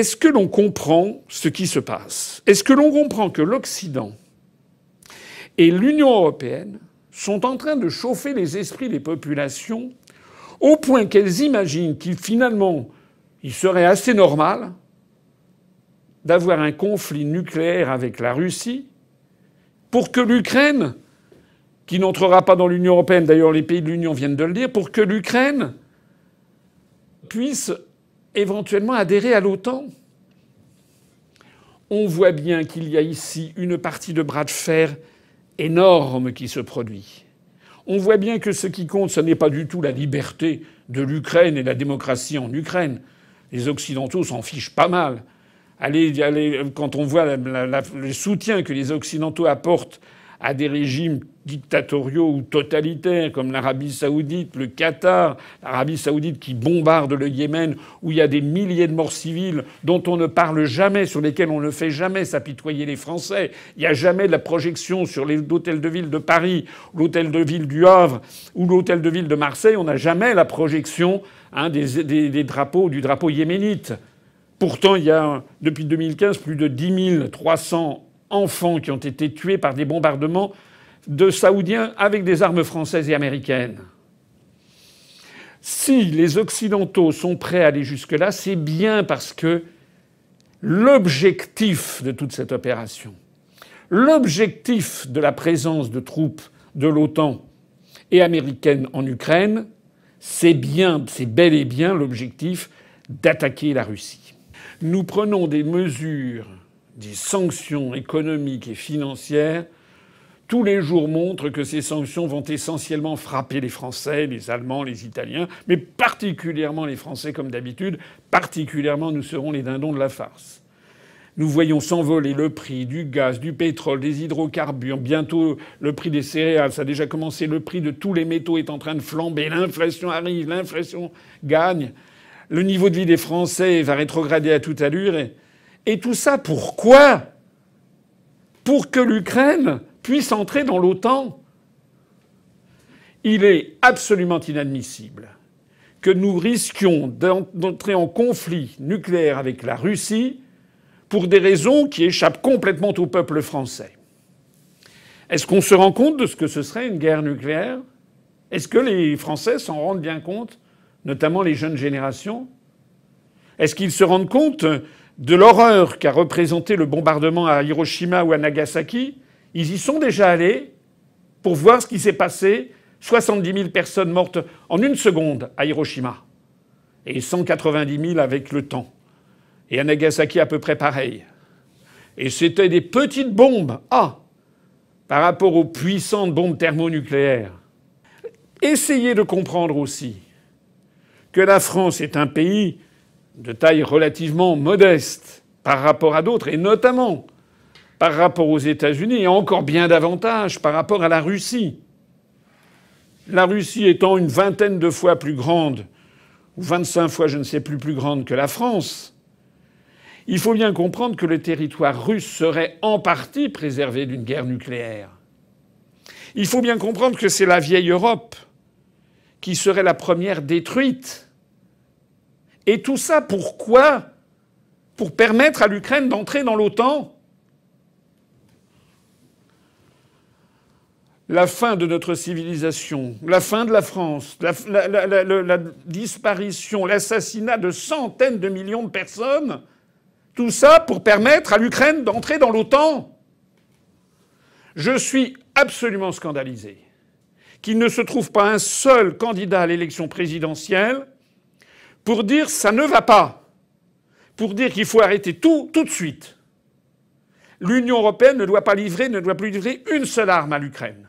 est-ce que l'on comprend ce qui se passe? Est-ce que l'on comprend que l'Occident et l'Union européenne sont en train de chauffer les esprits des populations au point qu'elles imaginent qu'il serait assez normal d'avoir un conflit nucléaire avec la Russie pour que l'Ukraine, qui n'entrera pas dans l'Union européenne, d'ailleurs les pays de l'Union viennent de le dire, pour que l'Ukraine puisse éventuellement adhérer à l'OTAN. On voit bien qu'il y a ici une partie de bras de fer énorme qui se produit. On voit bien que ce qui compte, ce n'est pas du tout la liberté de l'Ukraine et la démocratie en Ukraine. Les Occidentaux s'en fichent pas mal. Quand on voit le soutien que les Occidentaux apportent à des régimes dictatoriaux ou totalitaires comme l'Arabie saoudite, le Qatar, l'Arabie saoudite qui bombarde le Yémen, où il y a des milliers de morts civiles dont on ne parle jamais, sur lesquels on ne fait jamais s'apitoyer les Français. Il n'y a jamais de la projection sur l'hôtel de ville de Paris, l'hôtel de ville du Havre ou l'hôtel de ville de Marseille. On n'a jamais la projection des drapeaux, du drapeau yéménite. Pourtant, il y a, depuis 2015, plus de 10 300 enfants qui ont été tués par des bombardements de Saoudiens avec des armes françaises et américaines. Si les Occidentaux sont prêts à aller jusque-là, c'est bien parce que l'objectif de toute cette opération, l'objectif de la présence de troupes de l'OTAN et américaines en Ukraine, c'est bel et bien l'objectif d'attaquer la Russie. Nous prenons des mesures, des sanctions économiques et financières. Tous les jours montrent que ces sanctions vont essentiellement frapper les Français, les Allemands, les Italiens, mais particulièrement les Français comme d'habitude. Particulièrement, nous serons les dindons de la farce. Nous voyons s'envoler le prix du gaz, du pétrole, des hydrocarbures, bientôt le prix des céréales, ça a déjà commencé, le prix de tous les métaux est en train de flamber, l'inflation arrive, l'inflation gagne, le niveau de vie des Français va rétrograder à toute allure. Et tout ça pourquoi? Pour que l'Ukraine puisse entrer dans l'OTAN. Il est absolument inadmissible que nous risquions d'entrer en conflit nucléaire avec la Russie pour des raisons qui échappent complètement au peuple français. Est-ce qu'on se rend compte de ce que ce serait une guerre nucléaire? Est-ce que les Français s'en rendent bien compte, notamment les jeunes générations? Est-ce qu'ils se rendent compte de l'horreur qu'a représenté le bombardement à Hiroshima ou à Nagasaki? Ils y sont déjà allés pour voir ce qui s'est passé. 70 000 personnes mortes en une seconde à Hiroshima. Et 190 000 avec le temps. Et à Nagasaki, à peu près pareil. Et c'était des petites bombes. Par rapport aux puissantes bombes thermonucléaires. Essayez de comprendre aussi que la France est un pays de taille relativement modeste par rapport à d'autres, et notamment par rapport aux États-Unis, et encore bien davantage par rapport à la Russie. La Russie étant une vingtaine de fois plus grande, ou 25 fois, je ne sais plus grande que la France, il faut bien comprendre que le territoire russe serait en partie préservé d'une guerre nucléaire. Il faut bien comprendre que c'est la vieille Europe qui serait la première détruite. Et tout ça, pourquoi? Pour permettre à l'Ukraine d'entrer dans l'OTAN. La fin de notre civilisation, la fin de la France, la disparition, l'assassinat de centaines de millions de personnes, tout ça pour permettre à l'Ukraine d'entrer dans l'OTAN. Je suis absolument scandalisé qu'il ne se trouve pas un seul candidat à l'élection présidentielle pour dire ça ne va pas, pour dire qu'il faut arrêter tout de suite. L'Union européenne ne doit plus livrer une seule arme à l'Ukraine.